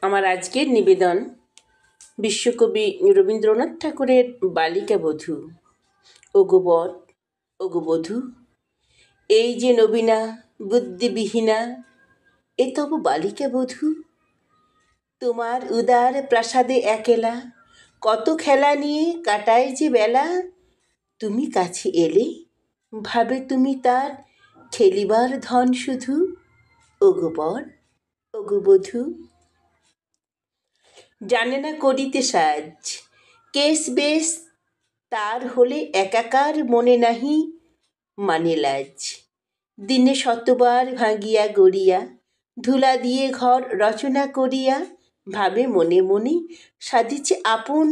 আমার আজকের নিবেদন বিশ্বকবি রবীন্দ্রনাথ ঠাকুরের বালিকা বধূ। ওগো বট, ওগো বধূ, এই যে নবীনা বুদ্ধিবিহীনা, এ তব বালিকা বধূ। তোমার উদার প্রাসাদে একেলা কত খেলা নিয়ে কাটায় যে বেলা। তুমি কাছে এলে ভাবে তুমি তার খেলিবার ধন শুধু। ওগো বর, ওগো বধূ, জানে না করিতে সাজ, কেশ বেশ তার হলে একাকার মনে নাহি মানে লাজ। দিনে শতবার ভাঙিয়া গড়িয়া ধুলা দিয়ে ঘর রচনা করিয়া ভাবে মনে মনে সাধিছে আপন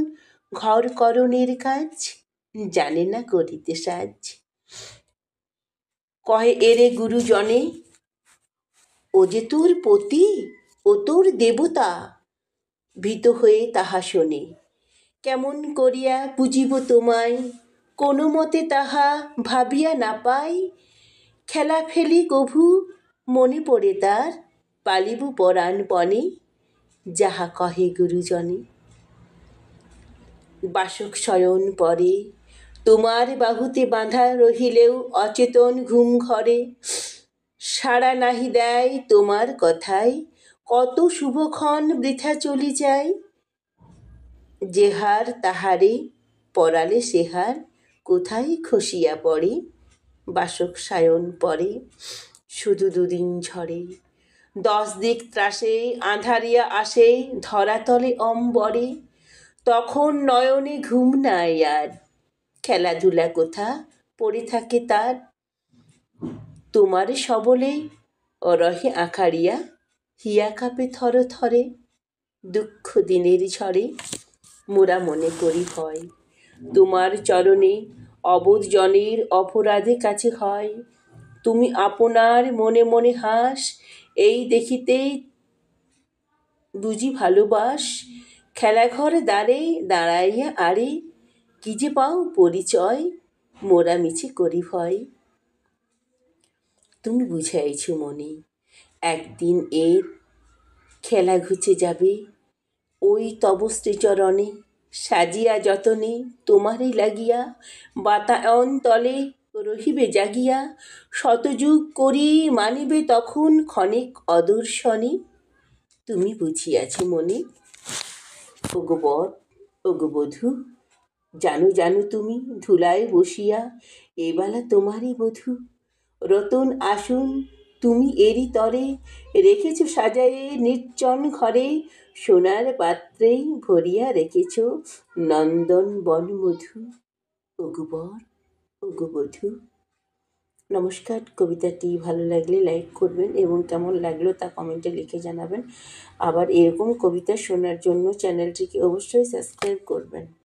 ঘর করণের কাজ। জানে না করিতে সাজ। কহে এরে গুরুজনে, ও যে তোর পতি, ও তোর দেবতা। ভীত হয়ে তাহা শোনে, কেমন করিয়া পুজিব তোমায়, কোনো মতে তাহা ভাবিয়া না পাই। খেলা ফেলি কভু মনে পড়ে তার, পালিব পরাণপণে যাহা কহে গুরুজনে। বাসক শয়ন পরে তোমার বাহুতে বাঁধা রহিলেও অচেতন ঘুম ঘরে। সাড়া নাহি দেয় তোমার কথায়, কত শুভক্ষণ বৃথা চলি যায়। যেহার তাহারে পরালে সেহার কোথায় খসিয়া পড়ে। বাসক সায়ন পরে শুধু দুদিন ঝরে, 10 দিক ত্রাসে আঁধারিয়া আসে ধরাতলে অম্বরে। তখন নয়নে ঘুম নাই আর, খেলাধুলা কোথা পড়ে থাকে তার। তোমার সবলে অরহে আঁখাড়িয়া হিয়া কাঁপে থর থরে। দুঃখ দিনের ঝড়ে মোরা মনে করি ভয়, তোমার চরণে অবোধ জনের অপরাধে কাছে হয়। তুমি আপনার মনে মনে হাস, এই দেখিতেই বুঝি ভালোবাস। খেলাঘর দ্বারে দাঁড়াইয়া আরে, কি যে পাও পরিচয়, মোরা মিছে করি ভয়। তুমি বুঝাইছ মনে, একদিন এর খেলা ঘুচে যাবে। ওই তব শ্রীচরণে সাজিয়া যতনে তোমারই লাগিয়া, বাতায়ন তলে রহিবে জাগিয়া। শতযুগ করি মানিবে তখন ক্ষণিক অদর্শনে। তুমি বুঝিয়াছ মনে। ওগো বর, ওগো বধূ, জানো জানো তুমি ধুলায় বসিয়া এবেলা তোমারই বধূ। রতন আসন তুমি এরি তরে রেখেছ সাজায়ে নির্জন ঘরে। সোনার পাত্রে ভরিয়া রেখেছ নন্দন বনমধু। ওগো বর, ওগো বধূ। নমস্কার। কবিতাটি ভালো লাগলে লাইক করবেন এবং কেমন লাগলো তা কমেন্টে লিখে জানাবেন। আবার এরকম কবিতা শোনার জন্য চ্যানেলটিকে অবশ্যই সাবস্ক্রাইব করবেন।